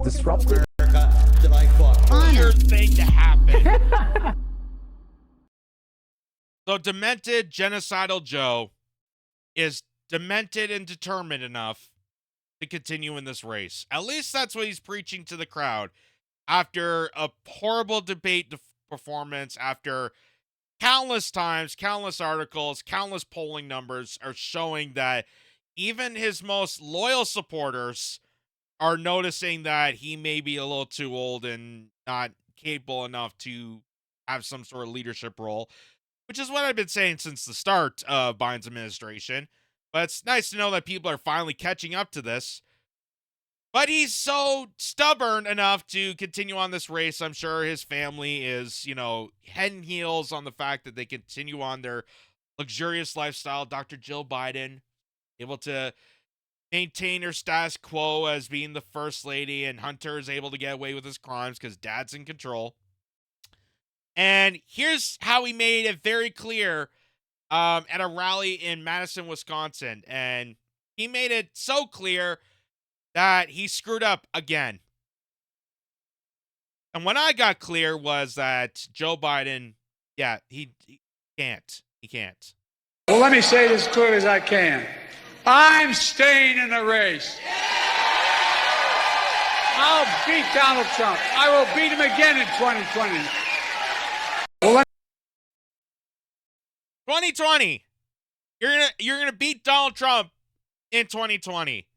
disrupted. America that I fought for. Weird thing to happen. So demented genocidal Joe is demented and determined enough to continue in this race. At least that's what he's preaching to the crowd. After a horrible debate performance, after countless times, countless articles, countless polling numbers are showing that even his most loyal supporters are noticing that he may be a little too old and not capable enough to have some sort of leadership role, which is what I've been saying since the start of Biden's administration. But it's nice to know that people are finally catching up to this. But he's so stubborn enough to continue on this race. I'm sure his family is, head and heels on the fact that they continue on their luxurious lifestyle. Dr. Jill Biden, able to maintain her status quo as being the first lady, and Hunter is able to get away with his crimes because dad's in control. And here's how he made it very clear at a rally in Madison, Wisconsin. And he made it so clear that he screwed up again. And when I got clear was that Joe Biden, he can't. He can't. Well, let me say it as clear as I can. I'm staying in the race. I'll beat Donald Trump. I will beat him again in 2020. 2020. You're gonna beat Donald Trump in 2020.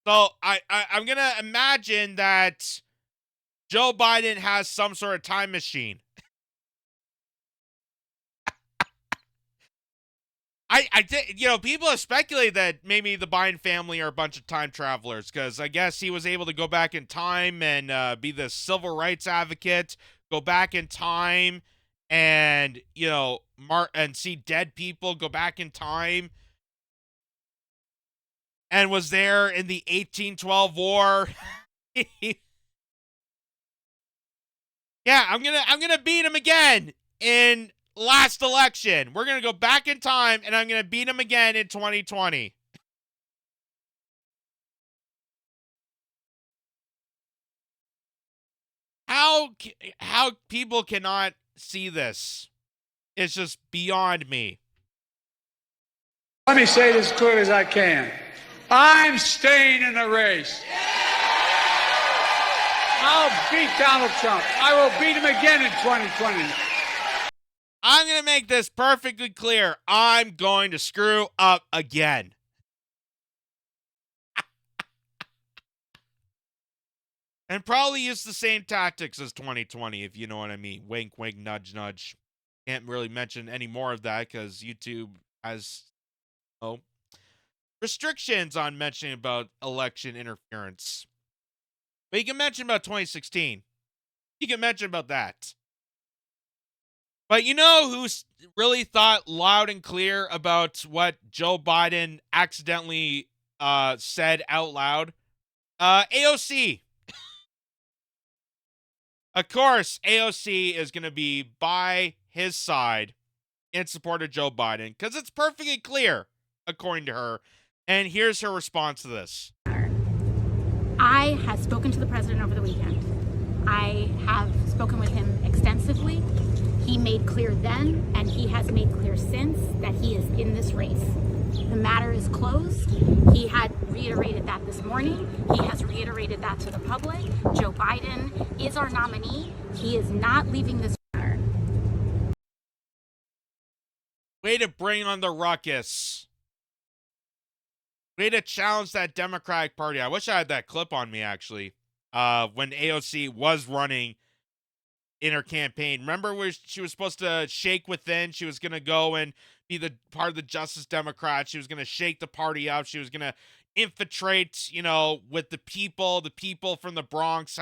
So I'm gonna imagine that Joe Biden has some sort of time machine. I think, people have speculated that maybe the Biden family are a bunch of time travelers, because I guess he was able to go back in time and be the civil rights advocate, go back in time and, and see dead people, go back in time, and was there in the 1812 war. Yeah, I'm gonna beat him again in last election. We're gonna go back in time, and I'm gonna beat him again in 2020. How people cannot see this is just beyond me. Let me say it as clear as I can. I'm staying in the race. I'll beat Donald Trump. I will beat him again in 2020. I'm going to make this perfectly clear. I'm going to screw up again. And probably use the same tactics as 2020, if you know what I mean. Wink, wink, nudge, nudge. Can't really mention any more of that because YouTube has restrictions on mentioning about election interference. But you can mention about 2016. You can mention about that. But you know who's really thought loud and clear about what Joe Biden accidentally said out loud? AOC. Of course, AOC is going to be by his side in support of Joe Biden because it's perfectly clear, according to her. And here's her response to this. I have spoken to the president over the weekend. I have spoken with him extensively. He made clear then, and he has made clear since, that he is in this race. The matter is closed. He had reiterated that this morning. He has reiterated that to the public. Joe Biden is our nominee. He is not leaving this matter. Way to bring on the ruckus. Way to challenge that Democratic Party. I wish I had that clip on me, actually, when AOC was running in her campaign. Remember where she was supposed to shake within? She was going to go and be the part of the Justice Democrats. She was going to shake the party up. She was going to infiltrate, with the people from the Bronx,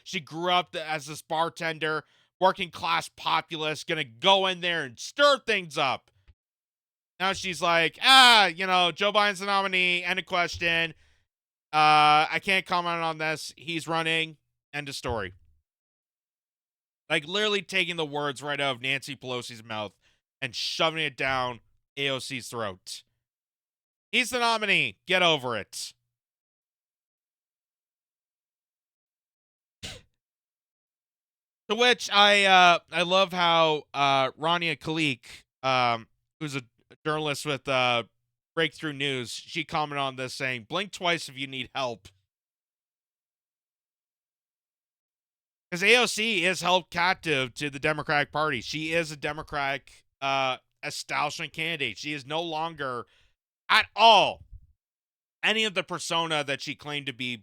she grew up as this bartender, working class populist, going to go in there and stir things up. Now she's like, Joe Biden's the nominee, end of question. I can't comment on this. He's running, end of story. Like literally taking the words right out of Nancy Pelosi's mouth and shoving it down AOC's throat. He's the nominee. Get over it. To which I love how Rania Kalik, who's a journalist with Breakthrough News, she commented on this saying, "Blink twice if you need help." Because AOC is held captive to the Democratic Party. She is a Democratic establishment candidate. She is no longer at all any of the persona that she claimed to be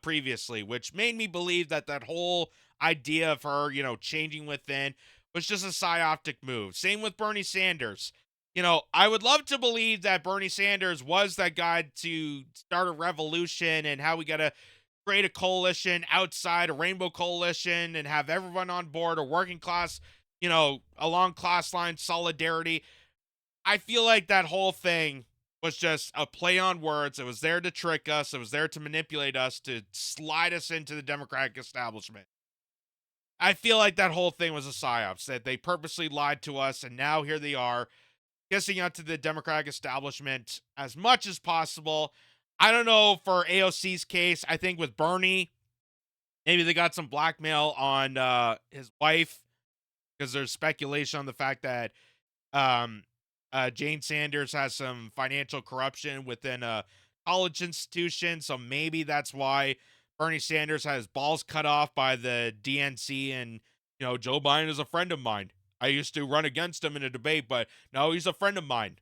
previously, which made me believe that that whole idea of her, changing within was just a psyoptic move. Same with Bernie Sanders. I would love to believe that Bernie Sanders was that guy to start a revolution and how we got to create a coalition outside, a rainbow coalition, and have everyone on board, a working class, along class line solidarity. I feel like that whole thing was just a play on words. It was there to trick us. It was there to manipulate us, to slide us into the Democratic establishment. I feel like that whole thing was a psyops, that they purposely lied to us, and now here they are, kissing up to the Democratic establishment as much as possible. I don't know for AOC's case. I think with Bernie, maybe they got some blackmail on his wife, because there's speculation on the fact that Jane Sanders has some financial corruption within a college institution. So maybe that's why Bernie Sanders had his balls cut off by the DNC. And, Joe Biden is a friend of mine. I used to run against him in a debate, but no, he's a friend of mine.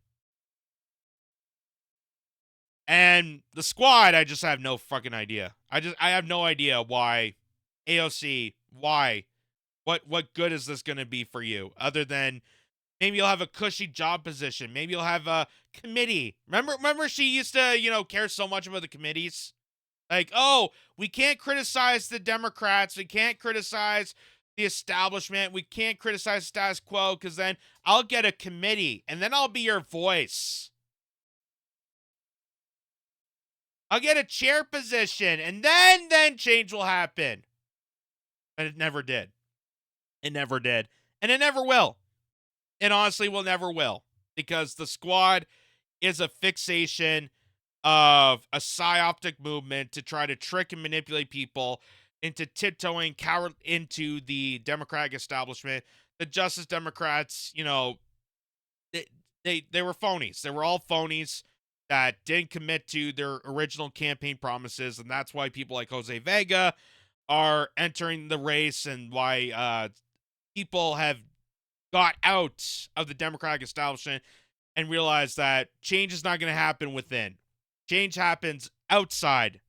And the squad, I just have no fucking idea. I have no idea why AOC, why, what good is this going to be for you other than maybe you'll have a cushy job position. Maybe you'll have a committee. Remember she used to, care so much about the committees? Like, oh, we can't criticize the Democrats. We can't criticize the establishment. We can't criticize status quo because then I'll get a committee and then I'll be your voice. I'll get a chair position and then change will happen. And it never did. It never did. And it never will. And honestly, will never will. Because the squad is a fixation of a psyoptic movement to try to trick and manipulate people into tiptoeing into the Democratic establishment. The Justice Democrats, they were phonies. They were all phonies that didn't commit to their original campaign promises. And that's why people like Jose Vega are entering the race and why people have got out of the Democratic establishment and realized that change is not going to happen within. Change happens outside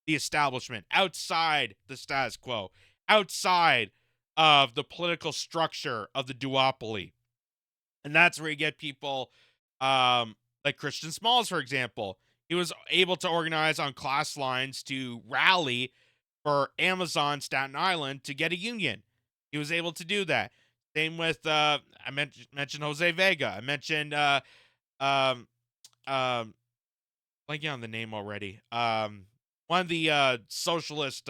the establishment, outside the status quo, outside of the political structure of the duopoly. And that's where you get people like Christian Smalls, for example. He was able to organize on class lines to rally for Amazon Staten Island to get a union. He was able to do that. Same with I mentioned Jose Vega. I mentioned blanking on the name already. One of the socialist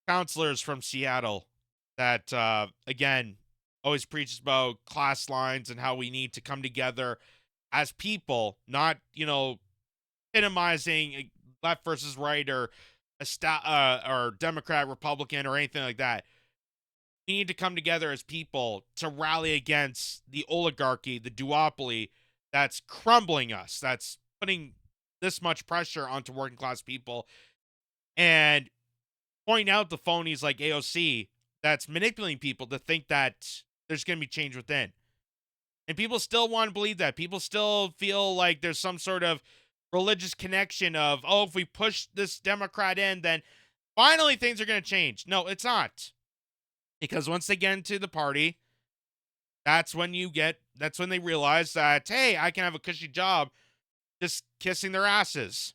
counselors from Seattle that again always preaches about class lines and how we need to come together as people, not minimizing left versus right or Democrat, Republican, or anything like that. We need to come together as people to rally against the oligarchy, the duopoly that's crumbling us, that's putting this much pressure onto working class people, and point out the phonies like AOC that's manipulating people to think that there's going to be change within. And people still want to believe that. People still feel like there's some sort of religious connection of, oh, if we push this Democrat in, then finally things are going to change. No, it's not. Because once they get into the party, that's when they realize that, hey, I can have a cushy job just kissing their asses.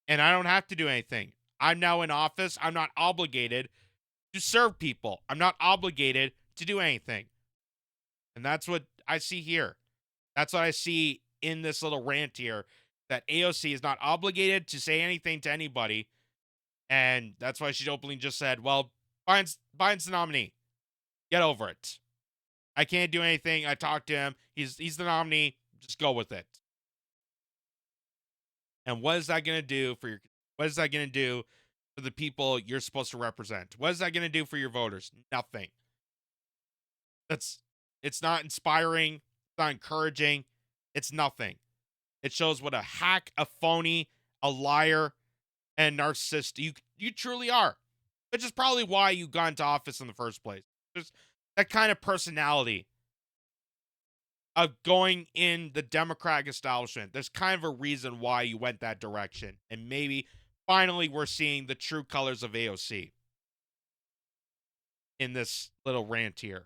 And I don't have to do anything. I'm now in office. I'm not obligated to serve people. I'm not obligated to do anything. And that's what I see here. That's what I see in this little rant here, that AOC is not obligated to say anything to anybody. And that's why she openly just said, well, Biden's the nominee. Get over it. I can't do anything. I talked to him. He's the nominee. Just go with it. And what is that going to do for for the people you're supposed to represent. What is that going to do for your voters? Nothing. It's not inspiring. It's not encouraging. It's nothing. It shows what a hack, a phony, a liar, and narcissist you truly are. Which is probably why you got into office in the first place. There's that kind of personality of going in the Democratic establishment. There's kind of a reason why you went that direction. And maybe finally we're seeing the true colors of AOC in this little rant here.